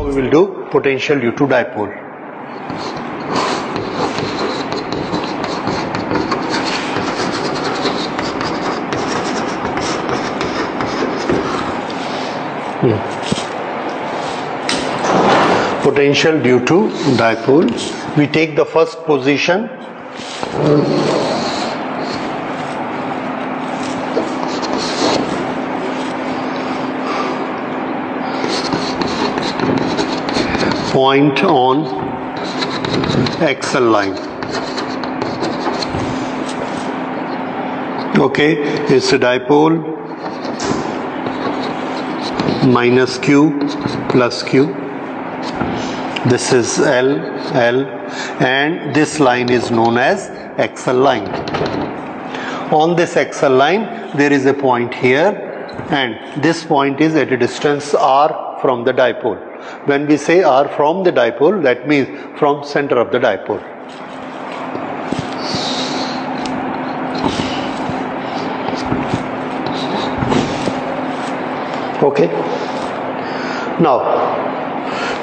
Now we will do potential due to dipole. Potential due to dipole. We take the first position. Point on XL line. Okay, it's a dipole minus Q plus Q. This is L, and this line is known as XL line. On this XL line, there is a point here, and this point is at a distance R from the dipole. When we say R from the dipole, that means from center of the dipole. Okay. Now,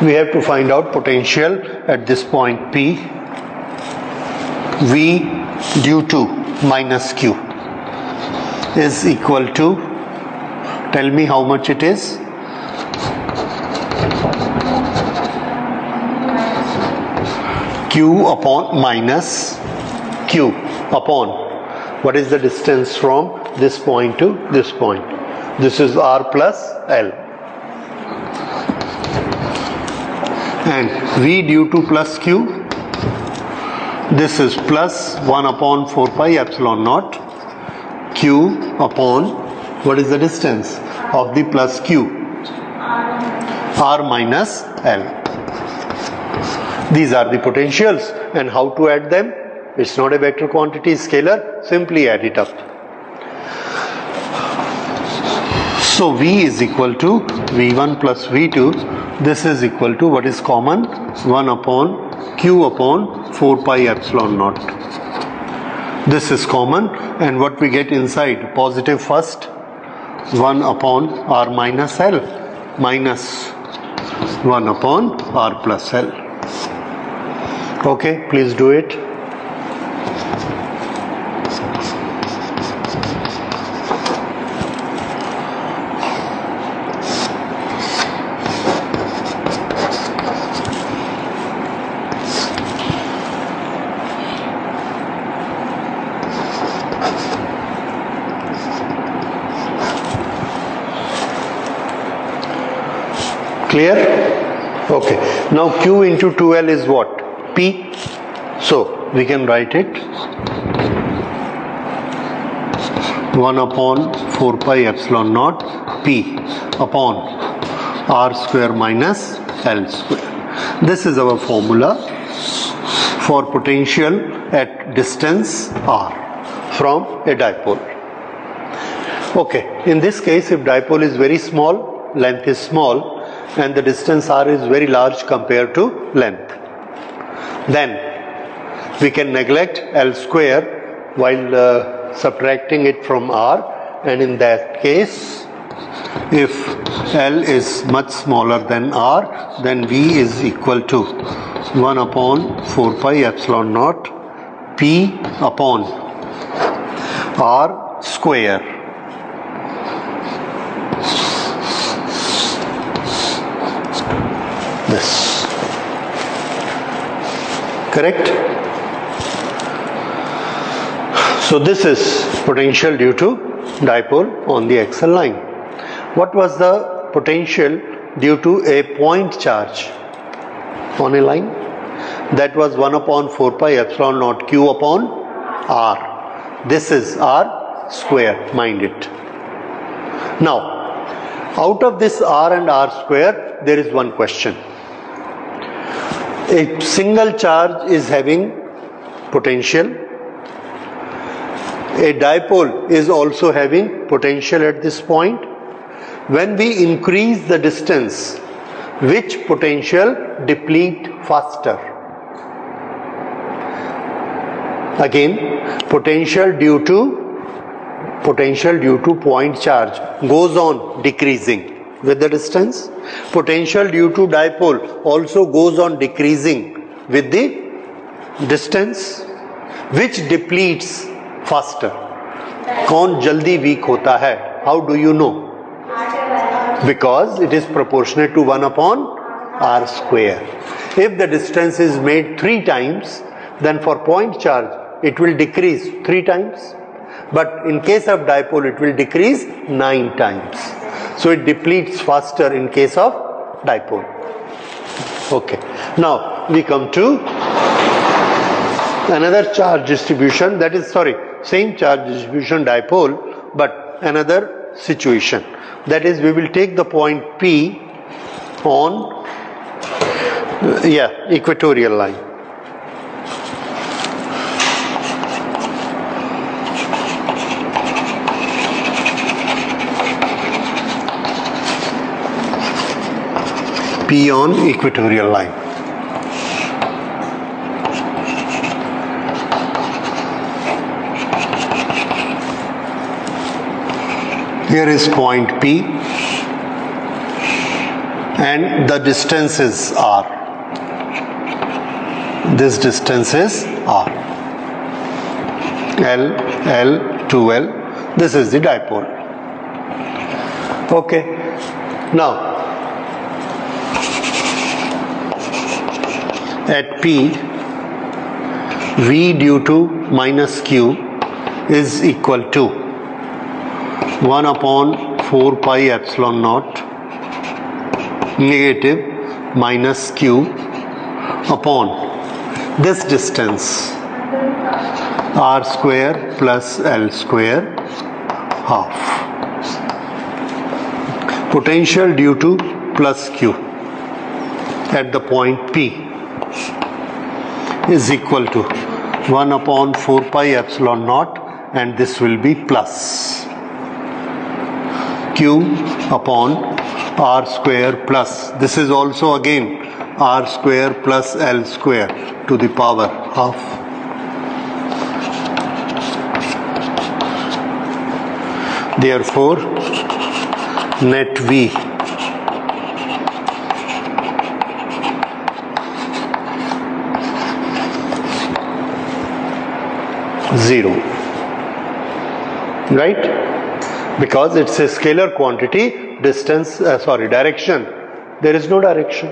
we have to find out potential at this point P. V due to minus Q is equal to, tell me how much it is? Q upon minus Q upon, what is the distance from this point to this point? This is R plus L. And V due to plus Q, this is plus 1 upon 4 pi epsilon naught Q upon, what is the distance of the plus Q? R minus L. These are the potentials, and how to add them? It's not a vector quantity, scalar, simply add it up. So V is equal to V1 plus V2. This is equal to what is common? 1 upon Q upon 4 pi epsilon naught. This is common, and what we get inside? Positive first, 1 upon R minus L minus 1 upon R plus L. Okay, please do it. Clear? Okay. Now Q into 2L is what? P. So we can write it 1 upon 4 pi epsilon naught P upon R square minus L square. This is our formula for potential at distance R from a dipole. Okay, in this case, if dipole is very small, length is small, and the distance R is very large compared to length, then we can neglect L square while subtracting it from R, and in that case, if L is much smaller than R, then V is equal to 1 upon 4 pi epsilon naught P upon R square. This. Correct? So this is potential due to dipole on the XL line. What was the potential due to a point charge on a line? That was 1 upon 4 pi epsilon naught Q upon R. This is R square, mind it. Now, out of this R and R square, there is one question. A single charge is having potential. A dipole is also having potential at this point. When we increase the distance, which potential deplete faster? Again, potential due to point charge goes on decreasing. with the distance. Potential due to dipole also goes on decreasing with the distance, which depletes faster. कौन जल्दी weak होता है? How do you know? Because it is proportionate to 1 upon r square. If the distance is made 3 times, then for point charge it will decrease 3 times. But in case of dipole it will decrease 9 times. So it depletes faster in case of dipole. Okay. Now we come to another charge distribution, that is same charge distribution dipole, but another situation. That is, we will take the point P on equatorial line. P on equatorial line. Here is point P and the distance is r. This distance is r. L to L. This is the dipole. Okay. Now at P, V due to minus Q is equal to 1 upon 4 pi epsilon naught negative minus Q upon this distance r square plus L square half. Potential due to plus Q at the point P is equal to 1 upon 4 pi epsilon naught, and this will be plus Q upon r square plus, this is also again r square plus L square to the power half. Therefore net V zero, right? Because it's a scalar quantity, distance, direction, there is no direction.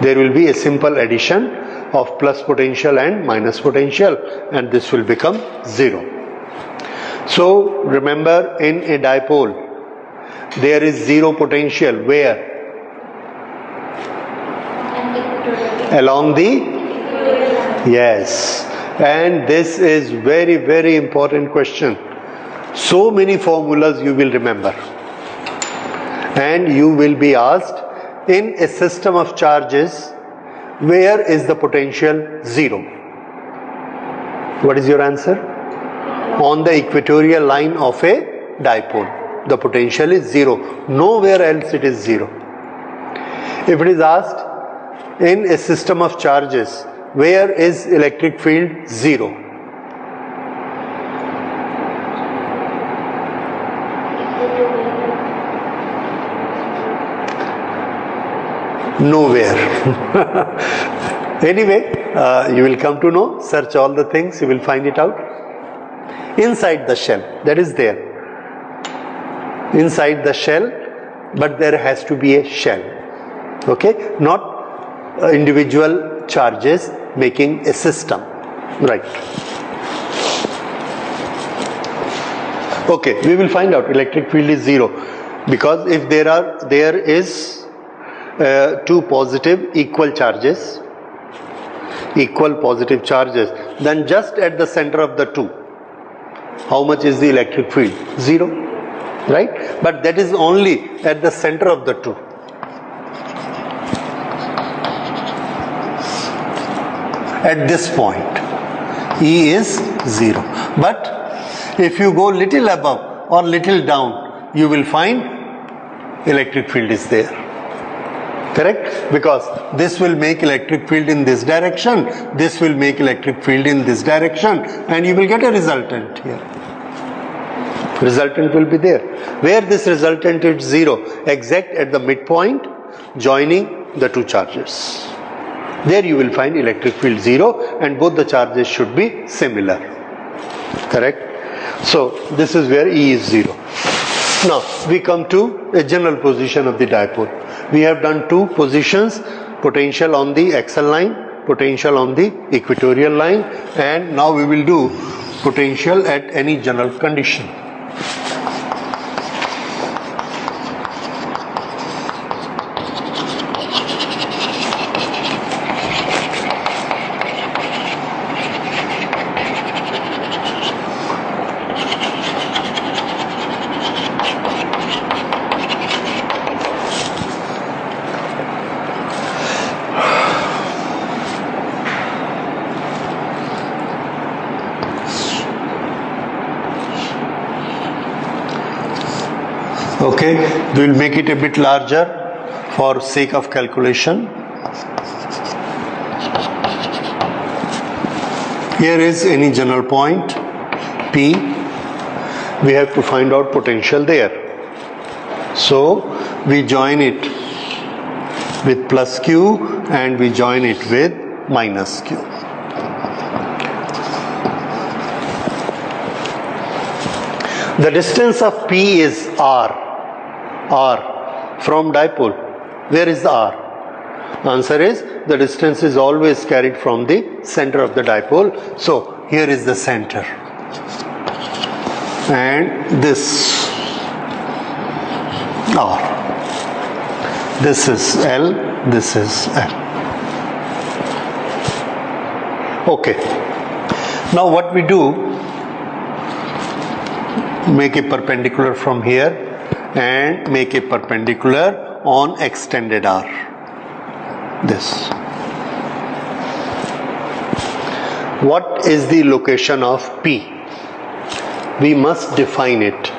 There will be a simple addition of plus potential and minus potential, and this will become 0. So remember, in a dipole there is 0 potential. Where? Along the, yes, and this is very, very important question. So many formulas you will remember, and you will be asked, in a system of charges, where is the potential 0? What is your answer? On the equatorial line of a dipole, the potential is 0. Nowhere else it is 0. If it is asked, in a system of charges, where is electric field? 0. Nowhere. Anyway, you will come to know, search all the things, you will find it out. Inside the shell, that is there. Inside the shell, but there has to be a shell. Okay? Not individual charges making a system. Right. Okay, we will find out electric field is 0, because if there is two positive equal charges, equal positive charges, then just at the center of the two, how much is the electric field? 0, right? But that is only at the center of the two. At this point, E is 0. But if you go little above or little down, you will find electric field is there. Correct? Because this will make electric field in this direction, this will make electric field in this direction, and you will get a resultant here. Resultant will be there. Where this resultant is 0, exact at the midpoint joining the two charges. There you will find electric field 0 and both the charges should be similar. Correct? So this is where E is 0. Now we come to a general position of the dipole. We have done two positions, potential on the XL line, potential on the equatorial line, and now we will do potential at any general condition. Okay, we will make it a bit larger for sake of calculation. Here is any general point P. We have to find out potential there. So we join it with plus Q and we join it with minus Q. The distance of P is R from dipole. Where is the R? Answer is the distance is always carried from the center of the dipole. So here is the center. And this R. This is L, this is L. Okay. Now what we do, make a perpendicular from here and make a perpendicular on extended R. This. What is the location of P? We must define it.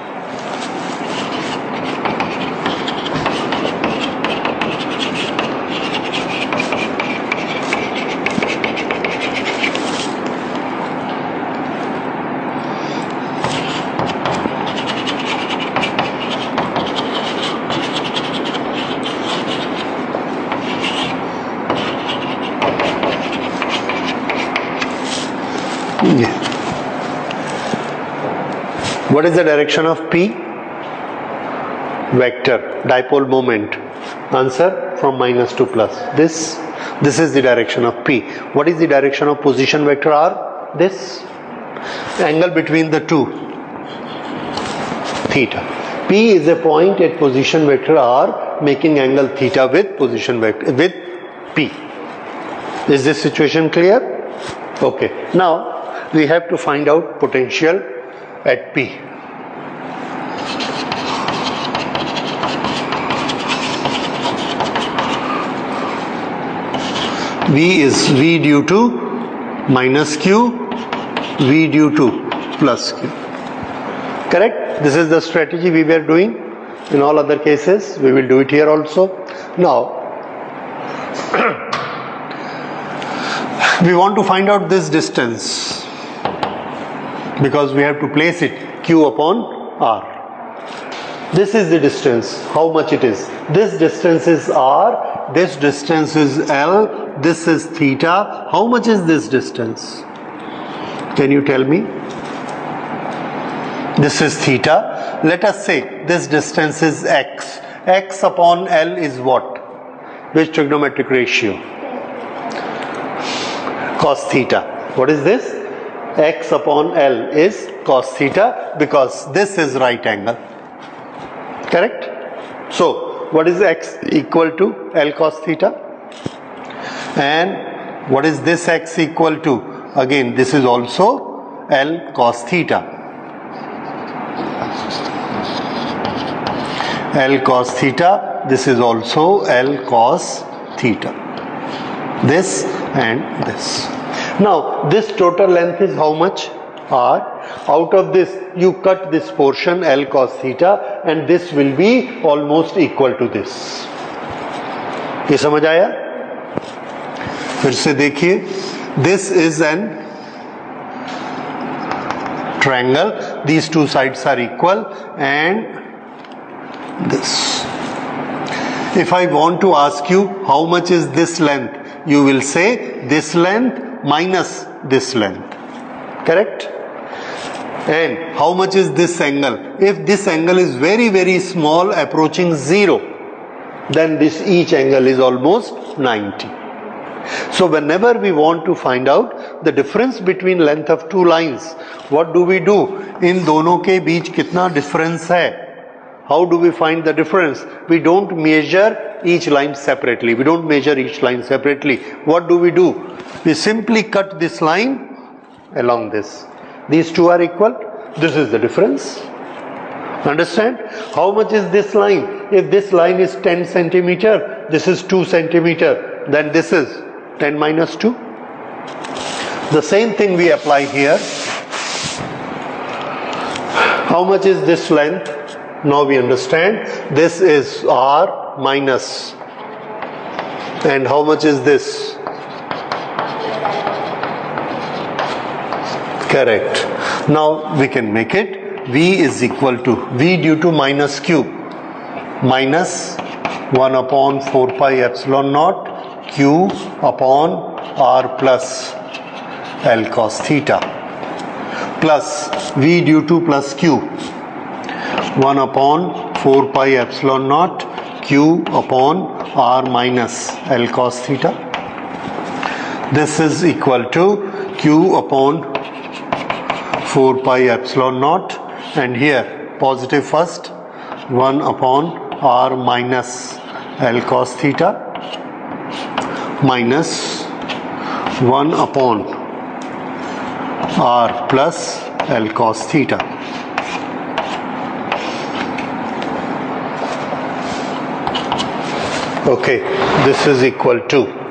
What is the direction of P? Vector, dipole moment. Answer from minus to plus. This is the direction of P. What is the direction of position vector R? This. Angle between the two, theta. P is a point at position vector R making angle theta with position vector with P. Is this situation clear? Okay. Now we have to find out potential at P. V is V due to minus Q, V due to plus Q. Correct? This is the strategy we were doing in all other cases. We will do it here also. Now, we want to find out this distance because we have to place it Q upon R. This is the distance, how much it is. This distance is R, this distance is L, this is theta. How much is this distance? Can you tell me? This is theta. Let us say this distance is x. X upon L is what? Which trigonometric ratio? Cos theta. What is this? X upon L is cos theta because this is right angle. Correct? So, what is x equal to? L cos theta. And what is this x equal to? Again, this is also L cos theta. L cos theta. This is also L cos theta. This and this. Now, this total length is how much? R. Out of this, you cut this portion L cos theta and this will be almost equal to this. ये समझ आया? फिर से देखिए, this is an triangle. these two sides are equal, and this. If I want to ask you how much is this length, you will say this length minus this length, correct? And how much is this angle? If this angle is very, very small, approaching 0, then this each angle is almost 90. So whenever we want to find out the difference between length of two lines, what do? In दोनों के बीच कितना difference है? How do we find the difference? We don't measure each line separately. What do? We simply cut this line along this. These two are equal. This is the difference. Understand? How much is this line? If this line is 10 centimeter, this is 2 centimeter, then this is 10 minus 2. The same thing we apply here. How much is this length? Now we understand. This is R minus. And how much is this? Correct. Now we can make it. V is equal to V due to minus Q. Minus 1 upon 4 pi epsilon naught Q upon R plus L cos theta. Plus V due to plus Q. 1 upon 4 pi epsilon naught Q upon R minus L cos theta. This is equal to Q upon 4 pi epsilon naught, and here positive first, 1 upon R minus L cos theta minus 1 upon R plus L cos theta. Okay, this is equal to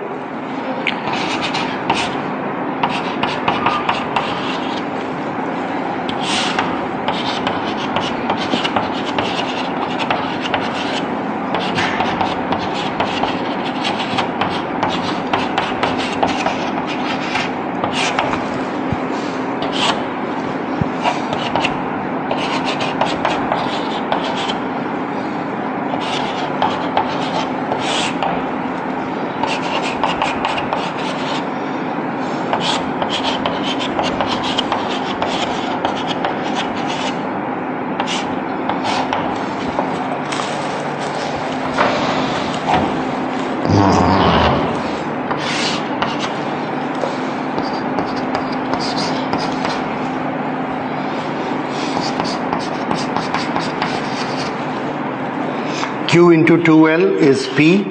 Q into 2L is P.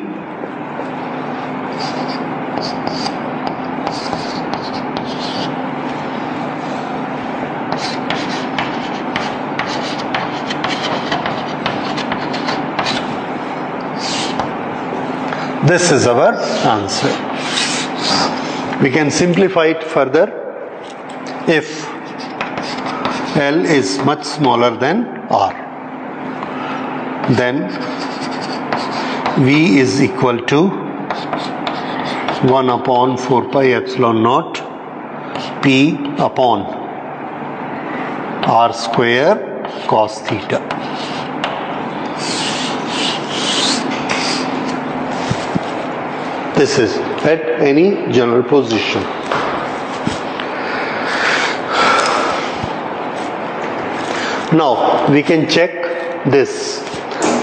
This is our answer. We can simplify it further. If L is much smaller than R, then V is equal to 1 upon 4 pi epsilon naught P upon R square cos theta. This is at any general position. Now we can check this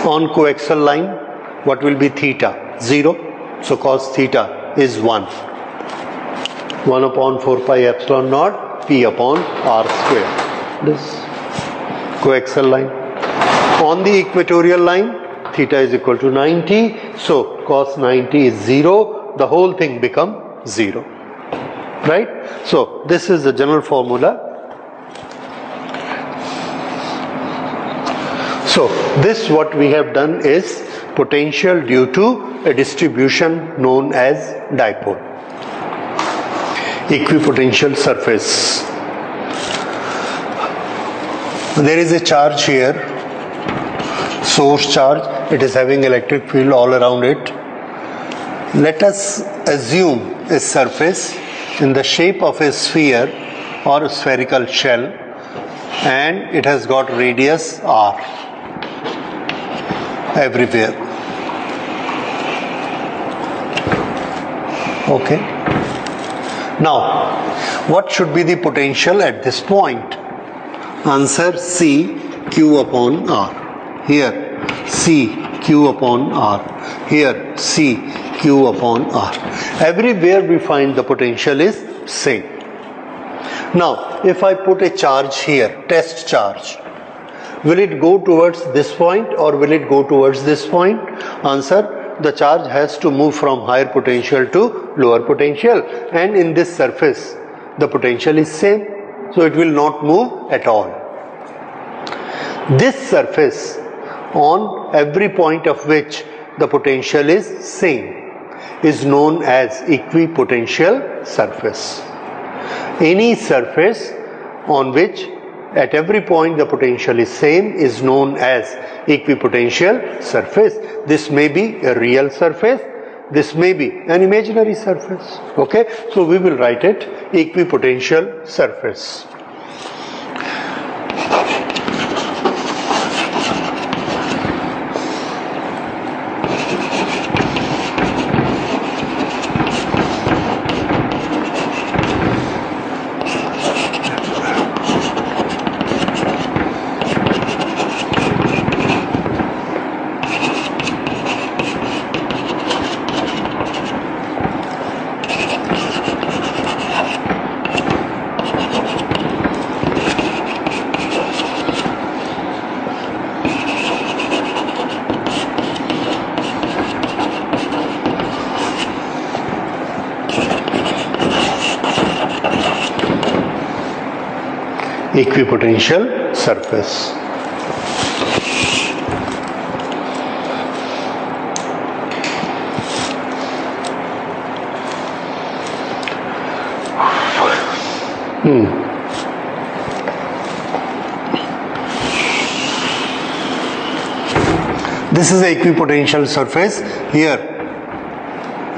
on coaxial line. What will be theta? 0. So cos theta is 1. 1 upon 4 pi epsilon naught P upon R square. This coaxial line. On the equatorial line, theta is equal to 90. So cos 90 is 0. The whole thing becomes 0. Right? So this is the general formula. So this what we have done is potential due to a distribution known as dipole. Equipotential surface. There is a charge here, source charge. It is having electric field all around it. Let us assume a surface in the shape of a sphere or a spherical shell, and it has got radius r everywhere. Okay. Now, what should be the potential at this point? Answer C q upon r. Here C q upon r. Here C q upon r. Everywhere we find the potential is same. Now, if I put a charge here, test charge, will it go towards this point or will it go towards this point? Answer, the charge has to move from higher potential to lower potential, and in this surface the potential is same, so it will not move at all. This surface, on every point of which the potential is same, is known as equipotential surface. Any surface on which at every point the potential is same is known as equipotential surface. This may be a real surface, this may be an imaginary surface. Okay, so we will write it equipotential surface. Equipotential surface. This is the equipotential surface. Here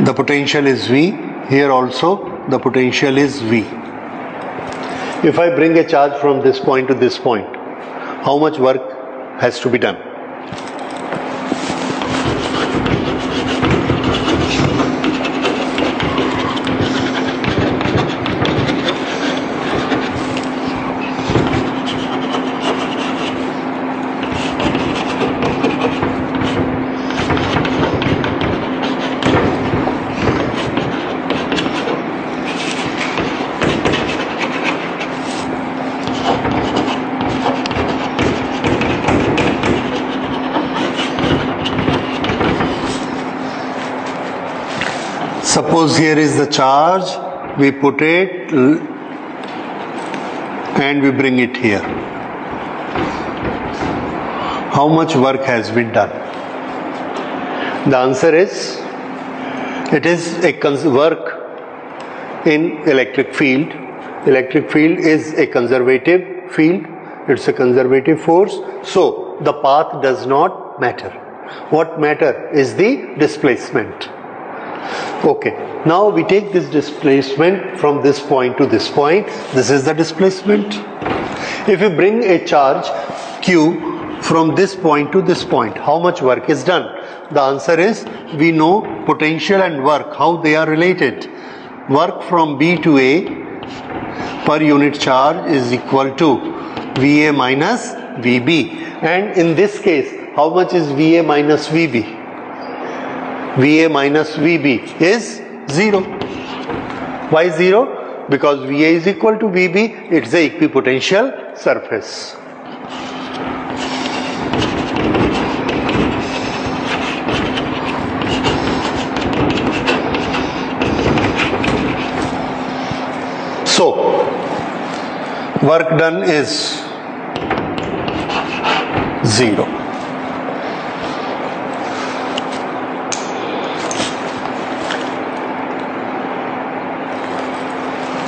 the potential is V, here also the potential is V. If I bring a charge from this point to this point, how much work has to be done? Suppose here is the charge, we put it and we bring it here. How much work has been done? The answer is, it is a work in electric field. Electric field is a conservative field, it's a conservative force, so the path does not matter. What matter is the displacement. Okay, now we take this displacement from this point to this point. This is the displacement. If you bring a charge Q from this point to this point, how much work is done? The answer is, we know potential and work, how they are related. Work from B to A per unit charge is equal to VA minus VB. And in this case, how much is VA minus VB? VA minus VB is 0. Why 0? Because VA is equal to VB, it's a equipotential surface. So, work done is 0.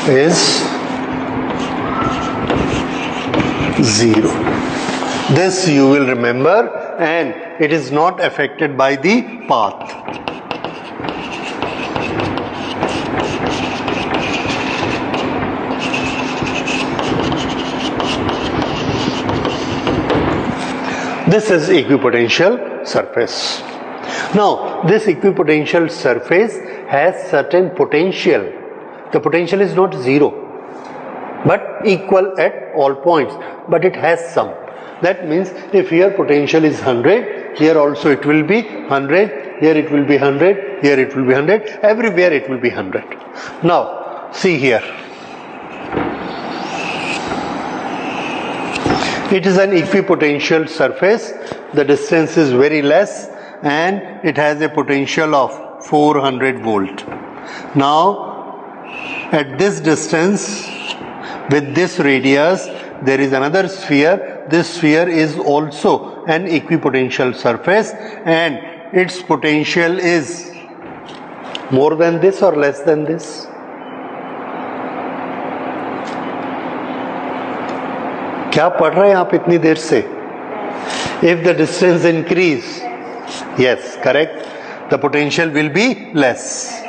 Is 0. This you will remember, and it is not affected by the path. This is equipotential surface. Now this equipotential surface has certain potential. The potential is not zero but equal at all points, but it has some. That means if here potential is 100, here also it will be 100, here it will be 100, here it will be 100, everywhere it will be 100. Now see here, it is an equipotential surface, the distance is very less and it has a potential of 400 volt. Now at this distance with this radius there is another sphere. This sphere is also an equipotential surface and its potential is more than this or less than this? क्या पढ़ रहे हैं आप इतनी देर से? If the distance increase, yes, correct, the potential will be less.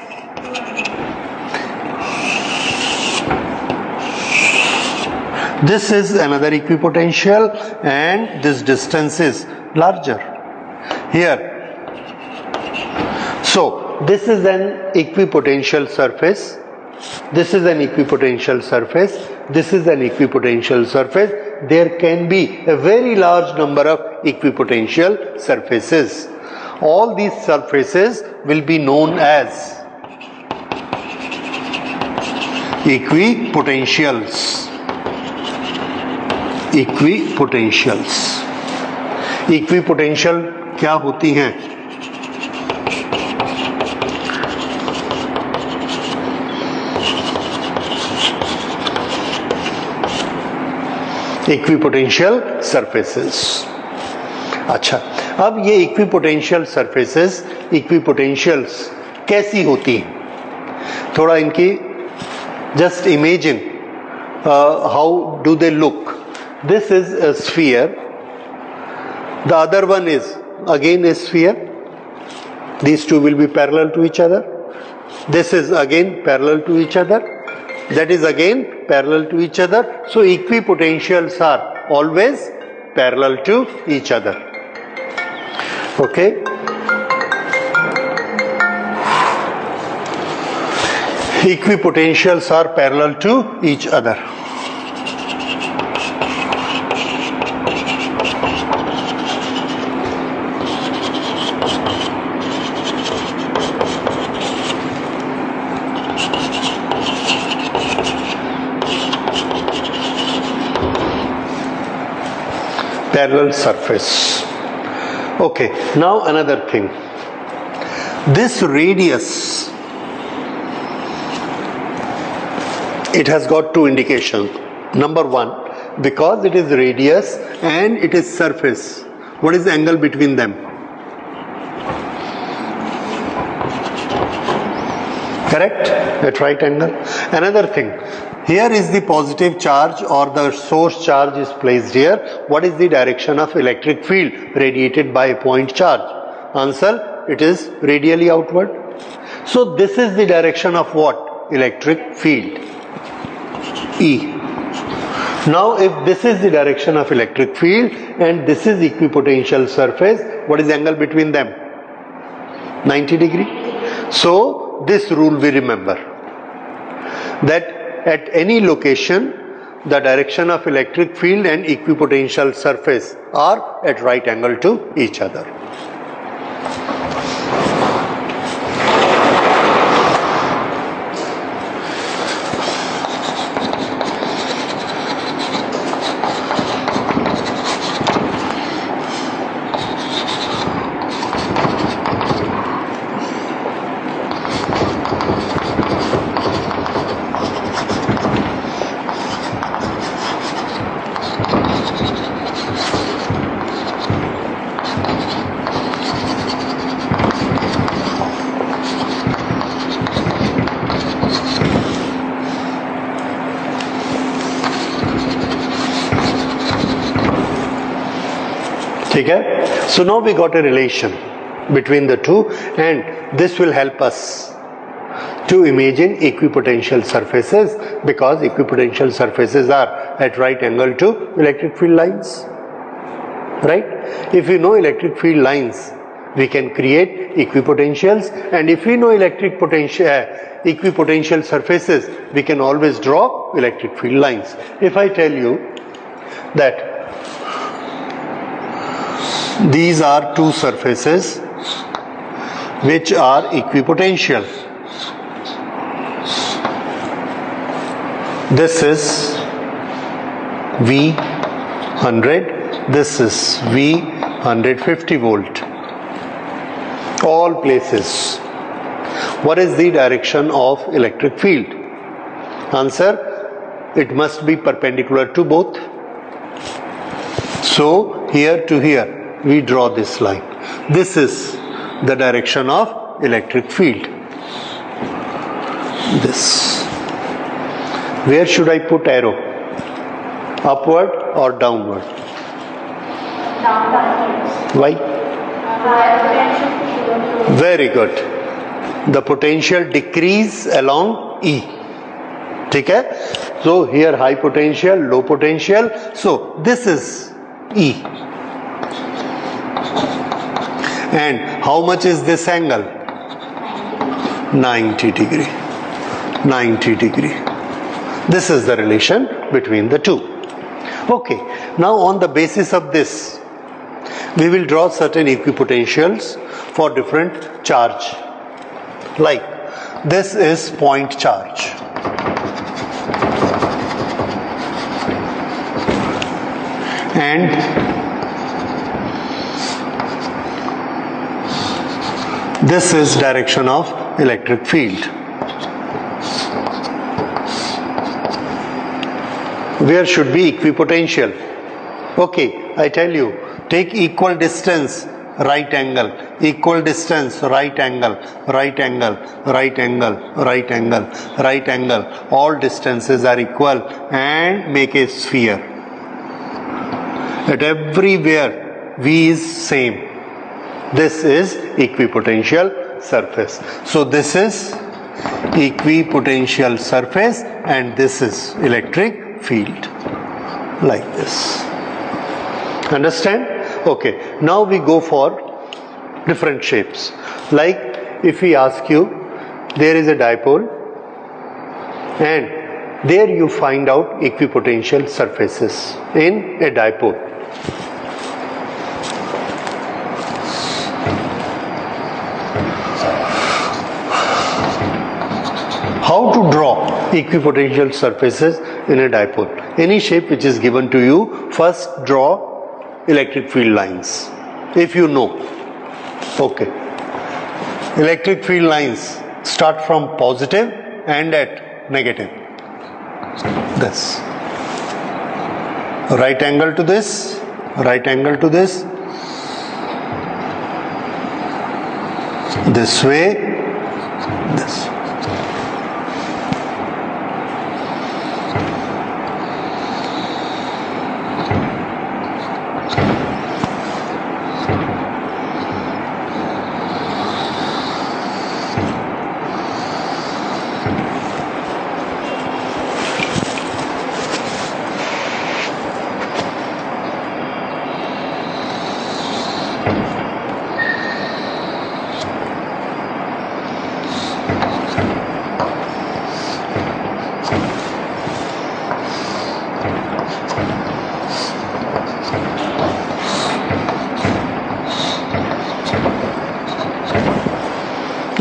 This is another equipotential and this distance is larger here. So this is an equipotential surface, this is an equipotential surface, this is an equipotential surface. There can be a very large number of equipotential surfaces. All these surfaces will be known as equipotentials. Equipotentials. Equipotential क्या होती हैं? Equipotential surfaces. अच्छा, अब ये equipotential surfaces, equipotentials कैसी होती हैं? थोड़ा इनकी just imagine how do they look. This is a sphere, the other one is again a sphere, these two will be parallel to each other, this is again parallel to each other, that is again parallel to each other. So equipotentials are always parallel to each other. Okay, equipotentials are parallel to each other. Parallel surface. Okay, now another thing. This radius, it has got two indications. Number one, because it is radius and it is surface, what is the angle between them? Correct? At right angle. Another thing, here is the positive charge or the source charge is placed here. What is the direction of electric field radiated by a point charge? Answer, it is radially outward. So this is the direction of what? Electric field, E. Now if this is the direction of electric field and this is equipotential surface, what is the angle between them? 90 degree. So this rule we remember, that at any location the direction of electric field and equipotential surface are at right angle to each other. So now we got a relation between the two and this will help us to imagine equipotential surfaces, because equipotential surfaces are at right angle to electric field lines. right? If we know electric field lines, we can create equipotentials, and if we know equipotential surfaces, we can always draw electric field lines. If I tell you that these are two surfaces which are equipotential, this is V100, this is V150 volt, all places. What is the direction of electric field? Answer, it must be perpendicular to both. So here to here we draw this line. This is the direction of electric field. This. Where should I put arrow? Upward or downward? Downward. Why? Very good. The potential decrease along E. Okay? So here high potential, low potential. So this is E. And how much is this angle? 90 degree. 90 degree. This is the relation between the two. Okay. Now on the basis of this, we will draw certain equipotentials for different charge. Like this is point charge. And this is direction of electric field. Where should be equipotential? Okay, I tell you, take equal distance, right angle, equal distance, right angle, right angle, right angle, right angle, right angle. All distances are equal and make a sphere. At everywhere V is same. This is equipotential surface. So this is equipotential surface and this is electric field. Like this. Understand? Okay. Now we go for different shapes. Like if we ask you, there is a dipole and there you find out equipotential surfaces in a dipole. How to draw equipotential surfaces in a dipole? Any shape which is given to you, first draw electric field lines. If you know. Okay. Electric field lines start from positive and at negative. This. Right angle to this. Right angle to this. This way. This.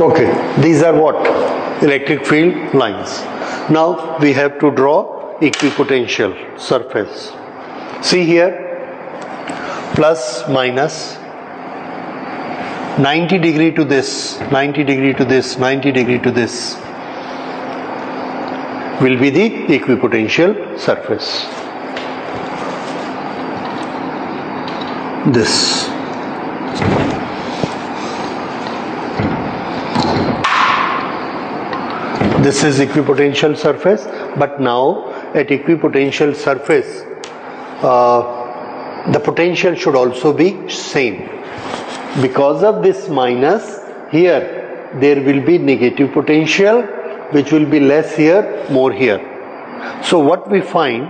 Okay, these are what? Electric field lines. Now we have to draw equipotential surface. See here, plus minus 90 degree to this, 90 degree to this, 90 degree to this will be the equipotential surface. This. This is equipotential surface, but now at equipotential surface the potential should also be same. Because of this minus, here there will be negative potential which will be less here, more here. So what we find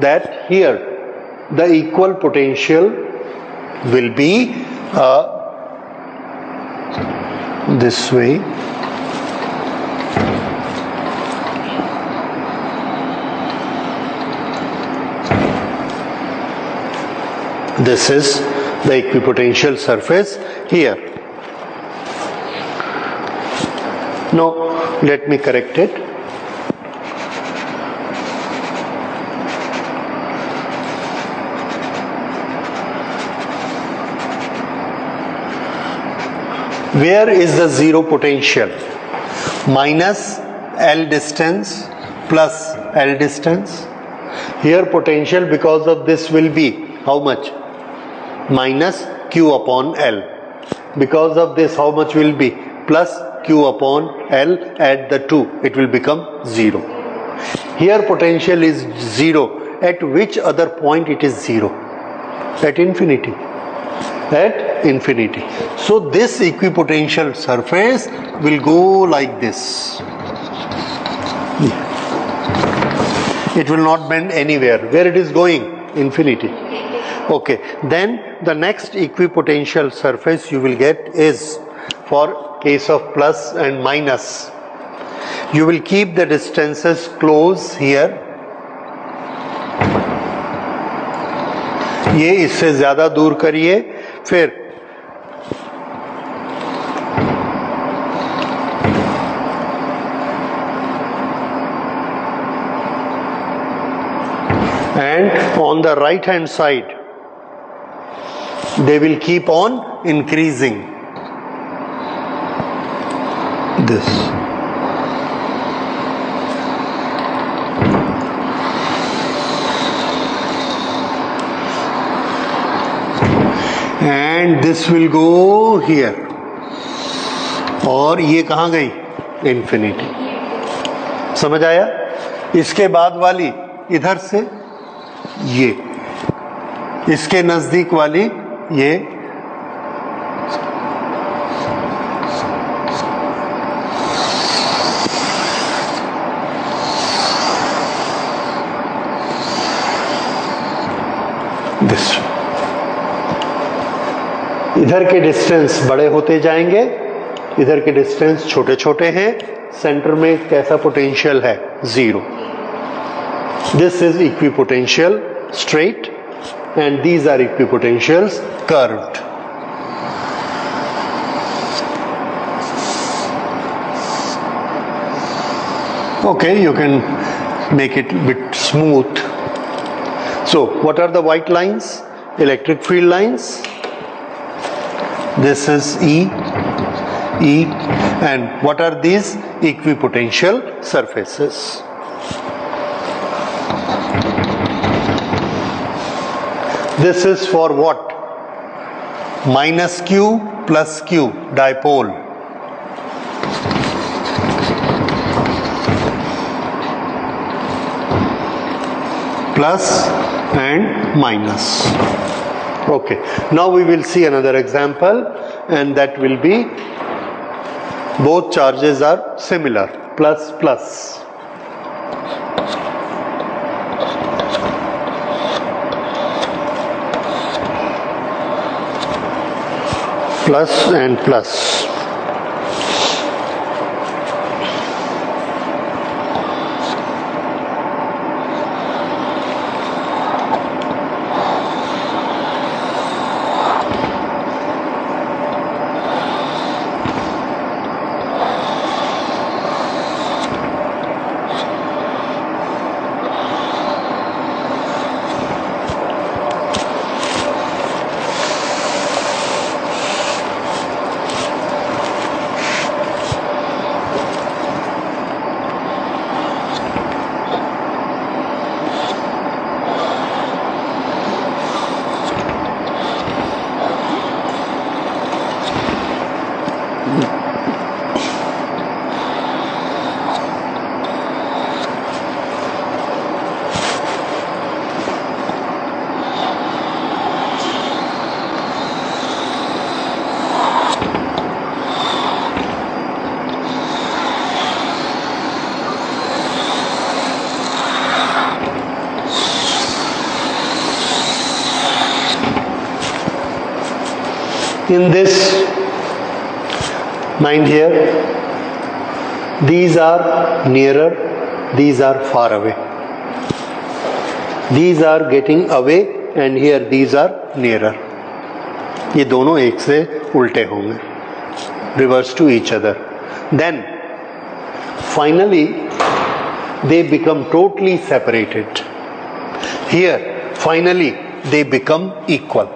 that here the equal potential will be this way. This is the equipotential surface here. Now let me correct it. Where is the zero potential? Minus L distance plus L distance. Here potential because of this will be how much? Minus Q upon L. Because of this how much will be? Plus Q upon L, add the 2, it will become 0. Here potential is 0. At which other point it is 0? At infinity. At infinity. So this equipotential surface will go like this. It will not bend anywhere. Where it is going? Infinity. Okay. Then the next equipotential surface you will get is for case of plus and minus. You will keep the distances close here. ये इससे ज़्यादा दूर करिए, फिर and on the right hand side they will keep on increasing. This. And this will go here. और ये कहाँ गई? Infinity. समझ आया? इसके बाद वाली इधर से ये, इसके नजदीक वाली ये, दिस। इधर के डिस्टेंस बड़े होते जाएंगे, इधर के डिस्टेंस छोटे छोटे हैं, सेंटर में कैसा पोटेंशियल है? 0. This is equipotential straight and these are equipotentials curved. Okay, you can make it a bit smooth. So what are the white lines? Electric field lines. This is E, and what are these? Equipotential surfaces. This is for what? Minus Q plus Q, dipole. Plus and minus. Okay, now we will see another example, and that will be both charges are similar, plus plus. Plus and plus. In this, mind here, these are nearer, these are far away. These are getting away and here these are nearer. ये दोनों एक से उल्टे होंगे, reverse to each other. Then finally they become totally separated. Here finally they become equal,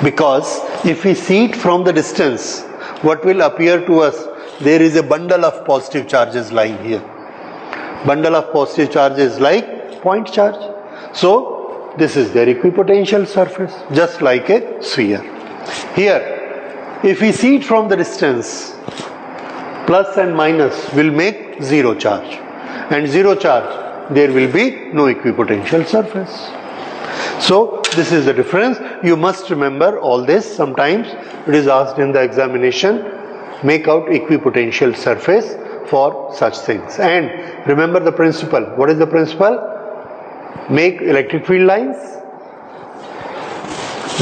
because if we see it from the distance, what will appear to us? There is a bundle of positive charges lying here. Bundle of positive charges like point charge. So this is their equipotential surface, just like a sphere. Here, if we see it from the distance, plus and minus will make zero charge, and zero charge, there will be no equipotential surface. So this is the difference. You must remember all this. Sometimes it is asked in the examination, make out equipotential surface for such things. And remember the principle. What is the principle? Make electric field lines.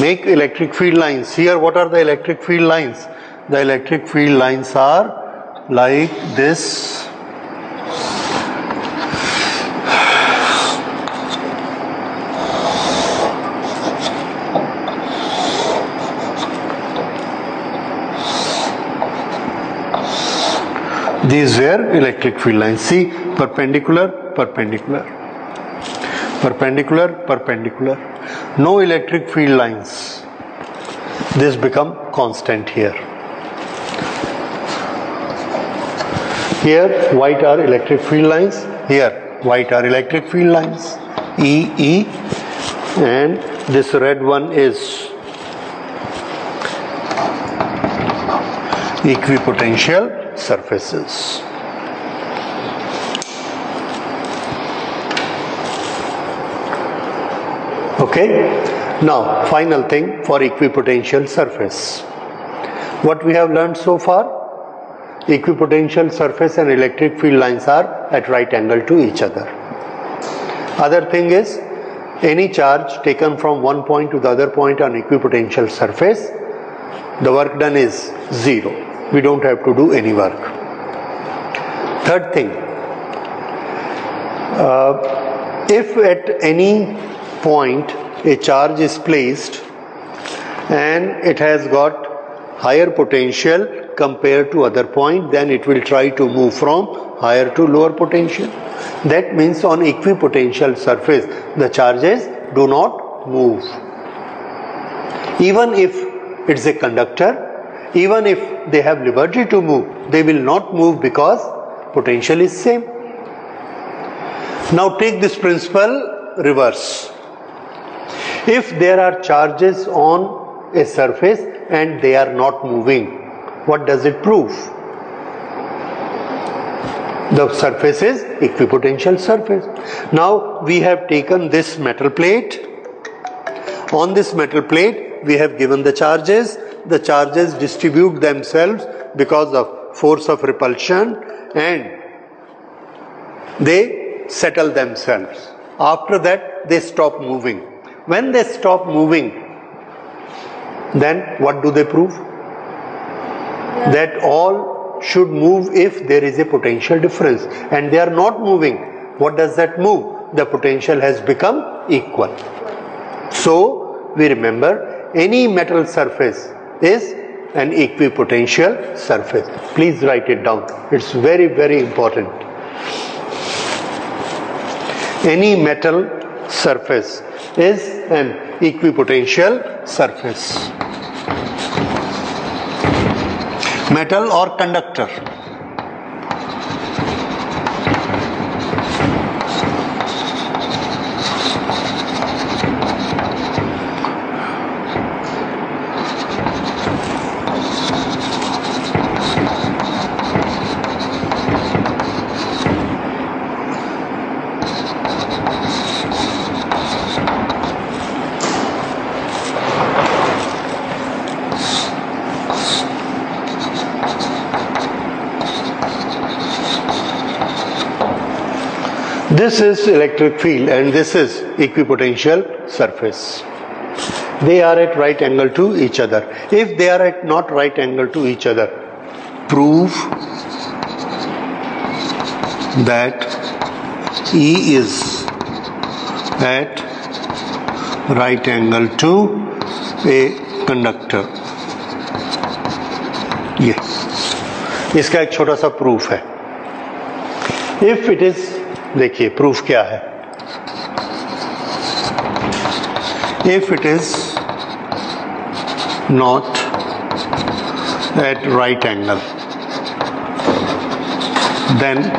Make electric field lines. Here, what are the electric field lines? The electric field lines are like this. These were electric field lines. See, perpendicular, perpendicular, perpendicular, perpendicular. No electric field lines. This become constant here. Here white are electric field lines. Here white are electric field lines. E, E, and this red one is equipotential surfaces. Okay, now final thing for equipotential surface. What we have learned so far, equipotential surface and electric field lines are at right angle to each other. Other thing is, any charge taken from one point to the other point on equipotential surface, the work done is zero. We don't have to do any work. Third thing, if at any point a charge is placed and it has got higher potential compared to other point, then it will try to move from higher to lower potential. That means on equipotential surface the charges do not move. Even if it's a conductor, even if they have liberty to move, they will not move because potential is same. Now take this principle reverse. If there are charges on a surface and they are not moving, what does it prove? The surface is equipotential surface. Now we have taken this metal plate. On this metal plate we have given the charges. The charges distribute themselves because of force of repulsion and they settle themselves. After that they stop moving. When they stop moving, then what do they prove? That all should move if there is a potential difference, and they are not moving. What does that move? The potential has become equal. So we remember, any metal surface is an equipotential surface. Please write it down. It's very, very important. Any metal surface is an equipotential surface. Metal or conductor. This is electric field and this is equipotential surface. They are at right angle to each other. If they are at not right angle to each other, prove that E is at right angle to a conductor. ये इसका एक छोटा सा proof है. If it is, देखिए proof क्या है. If it is not at right angle, then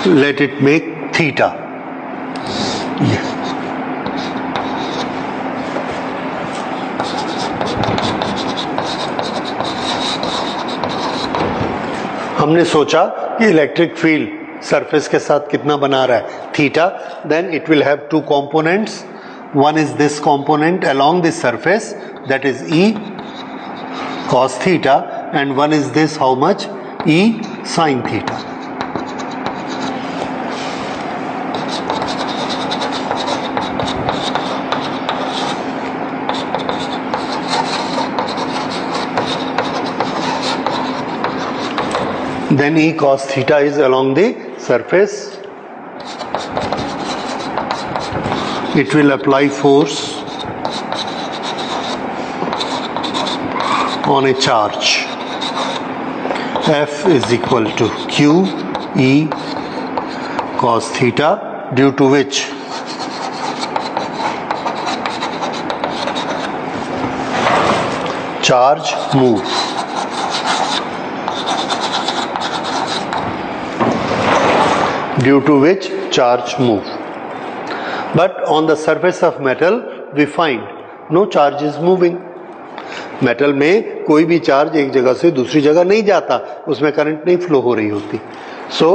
let it make theta. Yeah. हमने सोचा कि इलेक्ट्रिक फील्ड सरफेस के साथ कितना बना रहा है, theta. Then it will have two components. One is this component along this surface, that is E cos theta, and one is this, how much, E sin theta. Then E cos theta is along the surface. It will apply force on a charge. F is equal to Q E cos theta, due to which charge moves. Due to which charge move. But on the surface of metal we find no charge is moving. Metal में कोई भी charge एक जगह से दूसरी जगह नहीं जाता, उसमें करंट नहीं फ्लो हो रही होती. So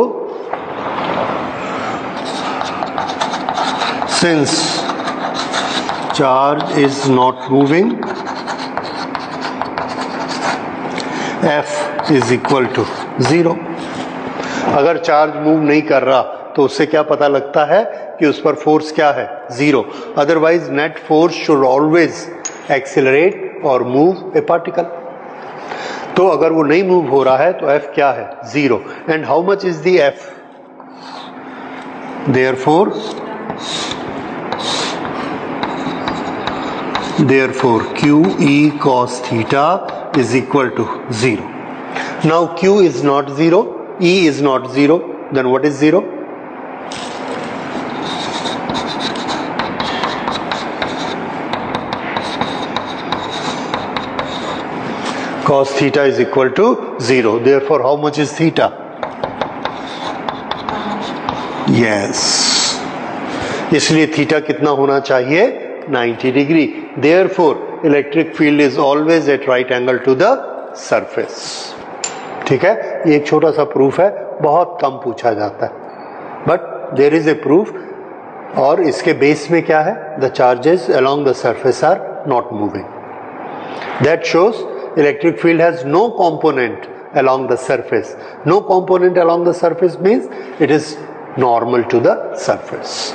since charge is not moving, F is equal to 0. अगर चार्ज मूव नहीं कर रहा तो उससे क्या पता लगता है कि उस पर फोर्स क्या है, 0. Otherwise net force should always accelerate और मूव ए पार्टिकल. तो अगर वो नहीं मूव हो रहा है तो F क्या है, 0. And how much is the F? therefore Q E cos theta is equal to 0. Now Q is not 0, E is not 0, then what is 0? Cos theta is equal to 0. Therefore, how much is theta? Yes. इसलिए theta कितना होना चाहिए, 90 degree. Therefore, electric field is always at right angle to the surface. ठीक है, ये एक छोटा सा प्रूफ है, बहुत कम पूछा जाता है, but there is a proof. और इसके बेस में क्या है, the charges along the surface are not moving. That shows electric field has no component along the surface. No component along the surface means it is normal to the surface.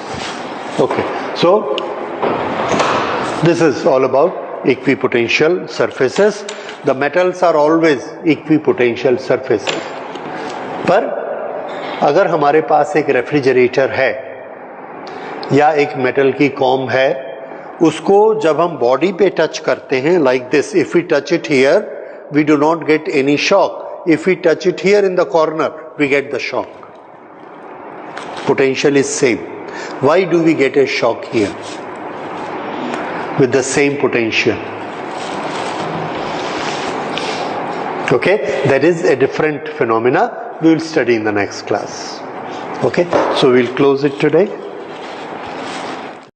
Okay, so this is all about equipotential surfaces. The metals are always equipotential surfaces. पर अगर हमारे पास एक refrigerator है या एक metal की com है, उसको जब हम बॉडी पे टच करते हैं like this, if we touch it here we do not get any shock. If we touch it here in the corner we get the shock. Potential is same. Why do we get a shock here with the same potential? Okay, that is a different phenomena. We will study in the next class. Okay, so we'll close it today.